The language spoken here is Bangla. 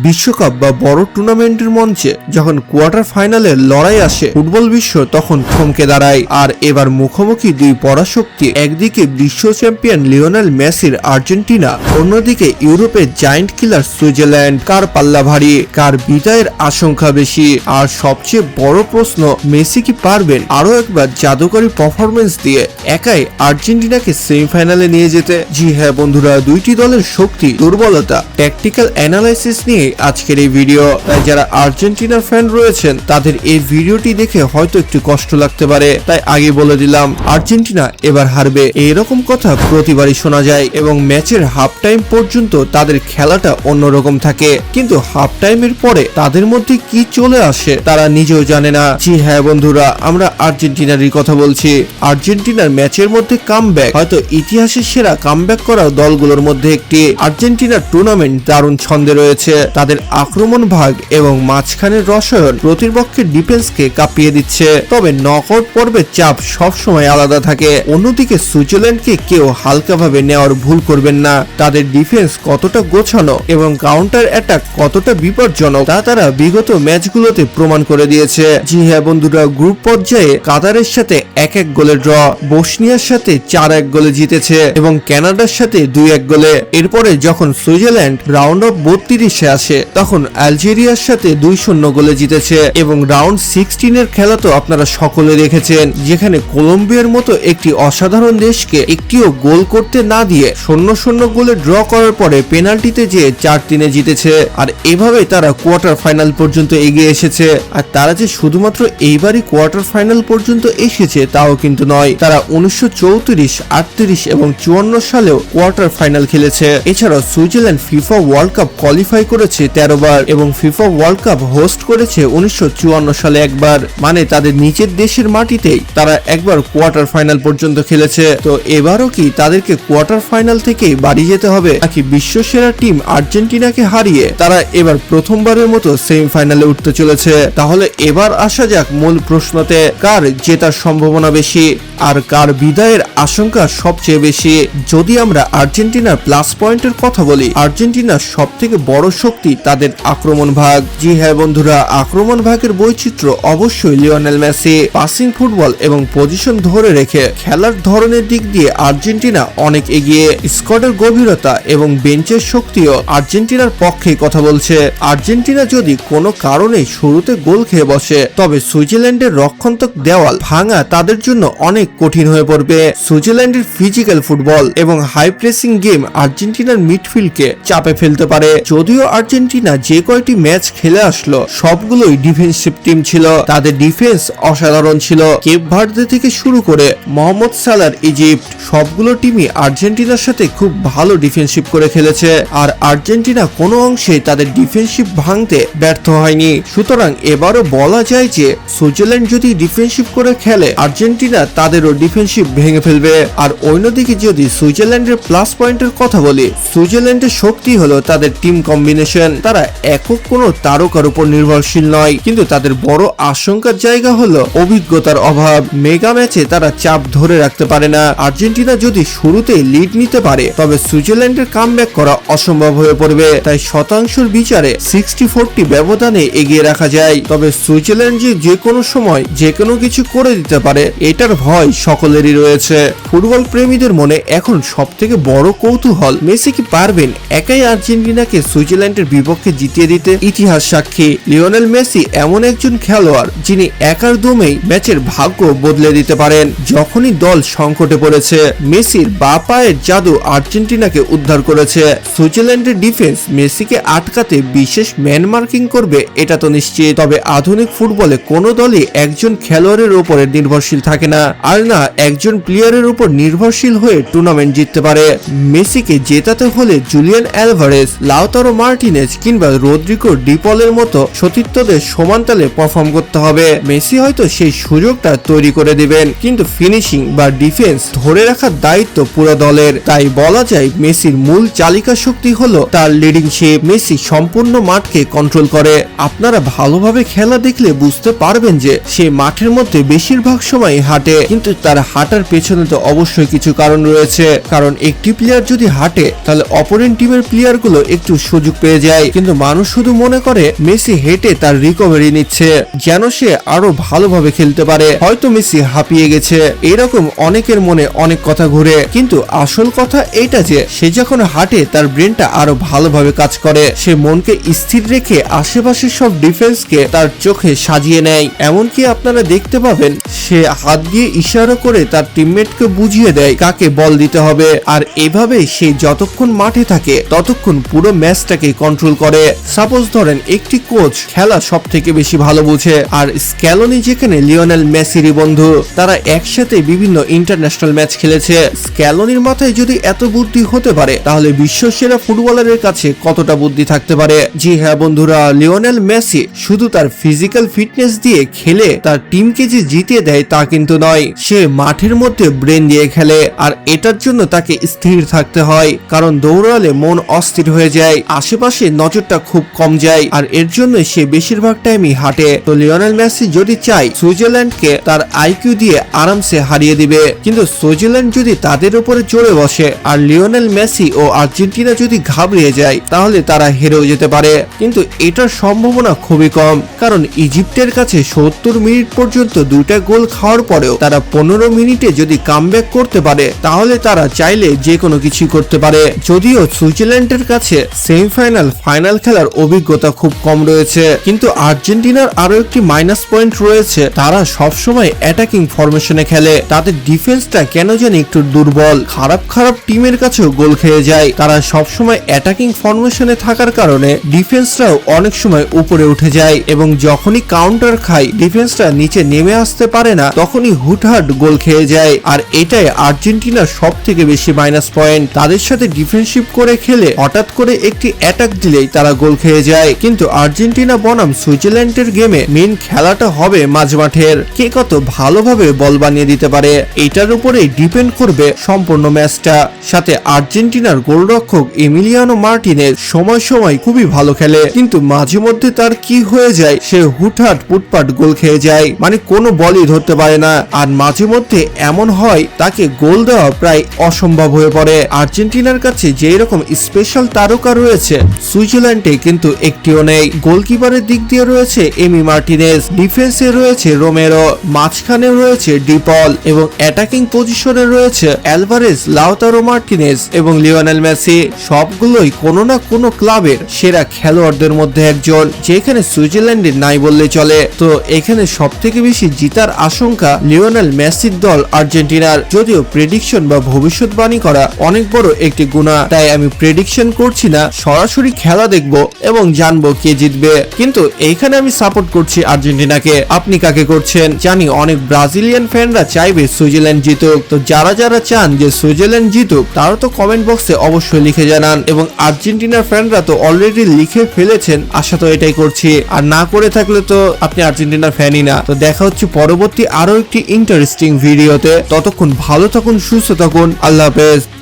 বিশ্বকাপ বা বড় টুর্নামেন্টের মঞ্চে যখন কোয়ার্টার ফাইনালের লড়াই আসে, ফুটবল বিশ্ব তখন থমকে দাঁড়ায়। আর এবার মুখোমুখি দুই পরাশক্তি, একদিকে বিশ্ব চ্যাম্পিয়ন লিওনেল মেসির আর্জেন্টিনা, অন্যদিকে ইউরোপের জায়ান্ট কিলার সুইজারল্যান্ড। কার পাল্লা ভারী, কার বিদায়ের আশঙ্কা বেশি? আর সবচেয়ে বড় প্রশ্ন, মেসি কি পারবেন আরো একবার জাদুকরী পারফরমেন্স দিয়ে একাই আর্জেন্টিনাকে সেমিফাইনালে নিয়ে যেতে? জি হ্যাঁ বন্ধুরা, দুইটি দলের শক্তি, দুর্বলতা, ট্যাকটিক্যাল অ্যানালাইসিস নিয়ে আজকের এই ভিডিও। তাই যারা আর্জেন্টিনার ফ্যান রয়েছেন তাদের এই ভিডিওটি দেখে হয়তো একটু কষ্ট লাগতে পারে, তাই আগে বলে দিলাম আর্জেন্টিনা এবার হারবে, এইরকম কথা প্রতিবারই শোনা যায় এবং ম্যাচের হাফ টাইম পর্যন্ত তাদের খেলাটা অন্যরকম থাকে, কিন্তু হাফ টাইমের পরে তাদের মধ্যে কি চলে আসে তারা নিজেও জানে না। জি হ্যাঁ বন্ধুরা, আমরা আর্জেন্টিনারই কথা বলছি। আর্জেন্টিনার ম্যাচের মধ্যে কামব্যাক হয়তো ইতিহাসের সেরা কামব্যাক করা দলগুলোর মধ্যে একটি। আর্জেন্টিনার টুর্নামেন্ট দারুণ ছন্দে রয়েছে, তাদের আক্রমণ ভাগ এবং মাঝখানের রসায়ন প্রতিপক্ষের ডিফেন্সকে কাঁপিয়ে দিচ্ছে। তবে নকআউট পর্বের চাপ সবসময় আলাদা থাকে। অন্যদিকে সুইজারল্যান্ডকে কেউ হালকাভাবে নেওয়ার ভুল করবেন না। তাদের ডিফেন্স কতটা গোছানো এবং কাউন্টার অ্যাটাক কতটা বিপজ্জনক তা তারা বিগত ম্যাচগুলোতে প্রমাণ করে দিয়েছে। জি হ্যাঁ বন্ধুরা, গ্রুপ পর্যায়ে কাতারের সাথে 1-1 গোলে ড্র, বসনিয়ার সাথে 4-1 গোলে জিতেছে এবং কানাডার সাথে 2-1 গোলে। এরপরে যখন সুইজারল্যান্ড রাউন্ড অফ 32-এ আসে তখন আলজেরিয়ার সাথে 2-0 গোলে জিতেছে এবং রাউন্ড 16 এর খেলা তো আপনারা সকলে দেখেছেন, যেখানে কলম্বিয়ার মতো একটি অসাধারণ দেশকে একটিও গোল করতে না দিয়ে 0-0 গোলে ড্র করার পরে পেনাল্টিতে যে 4-3-এ জিতেছে। আর এভাবে তারা কোয়ার্টার ফাইনাল পর্যন্ত এগিয়ে এসেছে। আর তারা যে শুধুমাত্র এইবারই কোয়ার্টার ফাইনাল পর্যন্ত এসেছে তাও কিন্তু নয়, তারা 1934, 38 এবং 54 সালেও কোয়ার্টার ফাইনাল খেলেছে। এছাড়াও Switzerland FIFA world cup qualify করেছে 13 বার এবং ফিফা ওয়ার্ল্ড কাপ হোস্ট করেছে 1954 সালে একবার। মানে তাদের নিচের দেশের মাটিতেই তারা একবার কোয়ার্টার ফাইনাল পর্যন্ত খেলেছে। তো এবারও কি তাদেরকে কোয়ার্টার ফাইনাল থেকেই বাড়ি যেতে হবে, নাকি বিশ্বসেরা টিম আর্জেন্টিনাকে হারিয়ে তারা এবার প্রথমবারের মতো সেমিফাইনালে উঠতে চলেছে? তাহলে এবার আসা যাক মূল প্রশ্নতে, কার জেতার সম্ভাবনা বেশি আর কার বিদায়ের আশঙ্কা সবচেয়ে বেশি? যদি আমরা আর্জেন্টিনার প্লাস পয়েন্টের কথা বলি, আর্জেন্টিনার সব থেকে বড় শক্তি তাদের আক্রমণ ভাগ। জি হ্যাঁ বন্ধুরা, আক্রমণ ভাগের বৈচিত্র্য অবশ্যই লিওনেল মেসি। পাসিং ফুটবল এবং পজিশন ধরে রেখে খেলার ধরনের দিক দিয়ে আর্জেন্টিনা অনেক এগিয়ে। স্কোয়াডের গভীরতা এবং বেঞ্চের শক্তিও আর্জেন্টিনার পক্ষেই কথা বলছে। আর্জেন্টিনা যদি কোনো কারণে শুরুতে গোল খেয়ে বসে তবে সুইজারল্যান্ডের রক্ষণাত্মক দেওয়াল ভাঙা তাদের জন্য অনেক কঠিন হয়ে পড়বে। সুইজারল্যান্ডের ফিজিক্যাল ফুটবল এবং হাই প্রেসিং গেম আর্জেন্টিনার মিডফিল্ডকে চাপে ফেলতে পারে। যদিও আর্জেন্টিনা যে কয়টি ম্যাচ খেলে আসলো সবগুলোই ডিফেন্সিভ টিম ছিল, তাদের ডিফেন্স অসাধারণ ছিল। কেপ ভার্দে থেকে শুরু করে মোহাম্মদ সালার ইজিপ্ট, সবগুলো টিমই আর্জেন্টিনার সাথে খুব ভালো ডিফেন্সিভ করে খেলেছে। আর আর্জেন্টিনা কোনো অংশে তাদের ডিফেন্সিভ ভাঙতে ব্যর্থ হয়নি। সুতরাং এবারও বলা যায় যে সুইজারল্যান্ড যদি ডিফেন্সিভ করে খেলে আর্জেন্টিনা তাদেরও ডিফেন্সিভ ভেঙে ফেলবে। আর অন্যদিকে যদি সুইজারল্যান্ডের প্লাস পয়েন্টের কথা বলি, সুইজারল্যান্ডের শক্তি হলো তাদের টিম কম্বিনেশন। তারা একক কোনো তারকার উপর নির্ভরশীল নয়, কিন্তু তাদের বড় আশঙ্কার জায়গা হলো অভিজ্ঞতার অভাব। মেগা ম্যাচে তারা চাপ ধরে রাখতে পারে না। আর্জেন্টিনা যদি শুরুতেই লিড নিতে পারে তবে সুইজারল্যান্ডের কামব্যাক করা অসম্ভব হয়ে পড়বে। তাই শতাংশের বিচারে 60-40 ব্যবধানে এগিয়ে রাখা যায়। তবে সুইজারল্যান্ড যে কোনো সময় যে কোনো কিছু করে দিতে পারে এটার ভয় সকলেরই রয়েছে। ফুটবল প্রেমীদের মনে এখন সব থেকে বড় কৌতূহল, মেসি কি পারবেন একাই আর্জেন্টিনাকে সুইজারল্যান্ডের বিপক্ষে জিতিয়ে দিতে? ইতিহাস সাক্ষী, লিওনেল মেসি এমন একজন খেলোয়াড় যিনি একার দমেই ম্যাচের ভাগ্য বদলে দিতে পারেন। যখনই দল সংকটে পড়েছে মেসির বাঁ পায়ের জাদু আর্জেন্টিনাকে উদ্ধার করেছে। সুইজারল্যান্ডের ডিফেন্স মেসিকে আটকাতে বিশেষ ম্যান মার্কিং করবে এটা তো নিশ্চিত। তবে আধুনিক ফুটবলে কোনো দলই একজন খেলোয়াড়ের উপরে নির্ভরশীল থাকে না, আর না একজন প্লেয়ারের উপর নির্ভরশীল হয়ে টুর্নামেন্ট জিততে পারে। মেসিকে জেতাতে হলে জুলিয়ান অ্যালভারেজ, লাউতারো মার্টিনেজ কিংবা রদ্রিগো ডি পলের মতো সতীর্থদের সমানতালে পারফর্ম করতে হবে। মেসি হয়তো সেই সুযোগটা তৈরি করে দিবেন, কিন্তু ফিনিশিং বা ডিফেন্স ধরে রাখার দায়িত্ব পুরো দলের। তাই বলা যায় মেসির মূল চালিকা শক্তি হলো তার লিডিংশিপ। মেসি সম্পূর্ণ মাঠকে কন্ট্রোল করে। আপনারা ভালোভাবে খেলা দেখলে বুঝতে পারবেন যে সে মাঠের মধ্যে বেশিরভাগ সময় হাঁটে, কিন্তু তার হাঁটার পেছনে তো অবশ্যই কিছু কারণ রয়েছে। কারণ একটি প্লেয়ার যদি হাঁটে তাহলে অপোনেন্ট টিমের প্লেয়ারগুলো একটু সুযোগ পেয়ে যায়। যায়, কিন্তু মানুষ শুধু মনে করে মেসি হেঁটে তার রিকভারি নিচ্ছে, যেন সে আরো ভালোভাবে খেলতে পারে। হয়তো মেসি হাঁপিয়ে গেছে, এরকম অনেকের মনে অনেক কথা ঘুরে, কিন্তু আসল কথা এটা যে সে যখন হাঁটে তার ব্রেনটা আরো ভালোভাবে কাজ করে। সে মনকে স্থির রেখে আশেপাশের সব ডিফেন্সকে তার চোখে সাজিয়ে নেয়। এমনকি আপনারা দেখতে পাবেন সে হাত দিয়ে ইশারা করে তার টিমমেটকে বুঝিয়ে দেয় কাকে বল দিতে হবে, আর এভাবে সে যতক্ষণ মাঠে থাকে ততক্ষণ পুরো ম্যাচটাকে কন্ট্রোল করে। সাপোজ ধরেন একটি কোচ খেলা সব থেকে বেশি ভালো বুঝে, আর স্ক্যালোনি যেখানে লিওনেল মেসিরই বন্ধু, তারা একসাথে বিভিন্ন ইন্টারন্যাশনাল ম্যাচ খেলেছে। স্ক্যালোনির মাথায় যদি এত বুদ্ধি হতে পারে, তাহলে বিশ্ব সেরা ফুটবলারের কাছে কতটা বুদ্ধি থাকতে পারে। জি হ্যাঁ বন্ধুরা, লিওনেল মেসি শুধু তার ফিজিক্যাল ফিটনেস দিয়ে খেলে তার টিমকে যে জিতিয়ে দেয় তা কিন্তু নয়, সে মাঠের মধ্যে ব্রেন দিয়ে খেলে, আর এটার জন্য তাকে স্থির থাকতে হয়, কারণ দৌড়ালে মন অস্থির হয়ে যায়, আশেপাশে নজরটা খুব কম যায়, আর এর জন্য সে বেশিরভাগ টাইমই হাঁটে। তো লিওনেল মেসি যদি চায় সুইজারল্যান্ডকে তার আইকিউ দিয়ে আরামসে হারিয়ে দিবে, কিন্তু সুইজারল্যান্ড যদি তাদের উপরে চড়ে বসে আর লিওনেল মেসি ও আর্জেন্টিনা যদি ঘাবড়িয়ে যায়, তাহলে তারা হেরেও যেতে পারে। কিন্তু এটার সম্ভাবনা খুবই কম, কারণ ইজিপ্টের কাছে 70 মিনিট পর্যন্ত দুইটা গোল খাওয়ার পরেও তারা 15 মিনিটে যদি কামব্যাক করতে পারে, তাহলে তারা চাইলে যে কোনো কিছু করতে পারে। যদিও সুইজারল্যান্ডের কাছে সেমিফাইনাল ফাইনাল খেলার অভিজ্ঞতা খুব কম রয়েছে, কিন্তু আর্জেন্টিনার আরো একটি মাইনাস পয়েন্ট রয়েছে, তারা সবসময় অ্যাটাকিং ফরমেশনে খেলে। তাদের ডিফেন্সটা কেন জানি একটু দুর্বল, খারাপ টিমের কাছেও গোল খেয়ে যায়। তারা সবসময় অ্যাটাকিং ফরমেশনে থাকার কারণে ডিফেন্সরাও অনেক সময় উপরে উঠে যায়, এবং যখনই কাউন্টার খায় ডিফেন্সটা নিচে নেমে আসতে পারে না, তখনই হুটহাট গোল খেয়ে যায়। আর এটাই আর্জেন্টিনার সব থেকে বেশি মাইনাস পয়েন্ট। তাদের সাথে ডিফেন্সিভ করে খেলে হঠাৎ করে একটি অ্যাটাক দিলেই তারা গোল খেয়ে যায়। কিন্তু আর্জেন্টিনা বনাম সুইজারল্যান্ডের গেমে মেইন খেলাটা হবে মাঝমাঠের, কে কত ভালোভাবে বল বানিয়ে দিতে পারে, এটার উপরেই ডিপেন্ড করবে সম্পূর্ণ ম্যাচটা। সাথে আর্জেন্টিনার গোলরক্ষক এমিলিয়ানো মার্টিনেজ সময় সময় খুবই ভালো খেলে, কিন্তু মাঝে মধ্যে তার কি হয়ে যায়, সে হুটহাট পুটপাট গোল খেয়ে যায়, মানে কোনো বলই ধরতে পারে না। আর মাঝে মধ্যে এমন হয় তাকে গোল দেওয়া প্রায় অসম্ভব হয়ে পড়ে। আর্জেন্টিনার কাছে যেই রকম স্পেশাল তারকা রয়েছে, সুইজারল্যান্ডে কিন্তু একটিও নেই। গোলকিপারের দিক দিয়ে রয়েছে এমি মার্টিনেজ, ডিফেন্সে রয়েছে রোমেরো, মাঝখানে রয়েছে ডিপল, এবং অ্যাটাকিং পজিশনে রয়েছে অ্যালভারেজ, লাউতারো মার্টিনেজ এবং লিওনেল মেসি। সবগুলোই কোনো না কোনো ক্লাবের সেরা খেলোয়াড়দের মধ্যে একজন, যেখানে সুইজারল্যান্ডের নাই বললে চলে। তো এখানে সব থেকে বেশি জিতার আশঙ্কা লিওনেল মেসির দল আর্জেন্টিনার। যদিও প্রেডিকশন বা ভবিষ্যৎবাণী করা অনেক বড় একটি গুনাহ, তাই আমি প্রেডিকশন করছি না, সরাসরি খেলা দেখব এবং জানবো কে জিতবে। কিন্তু এইখানে আমি সাপোর্ট করছি আর্জেন্টিনাকে। আপনি কাকে করছেন? জানি অনেক ব্রাজিলিয়ান ফ্যানরা চাইবে সুইজারল্যান্ড জিতুক, তো যারা যারা চান যে সুইজারল্যান্ড জিতুক তারা তো কমেন্ট বক্সে অবশ্যই লিখে জানান, এবং আর্জেন্টিনার ফ্যানরা তো অলরেডি লিখে ফেলেছেন, আশা তো এটাই করছি, আর না করে থাকলে তো আপনি আর্জেন্টিনার ফ্যানই না। তো দেখা হচ্ছে পরবর্তী আরো একটি ইন্টারেস্টিং ভিডিওতে, ততক্ষণ ভালো থাকুন, সুস্থ থাকুন, আল্লাহ হাফেজ।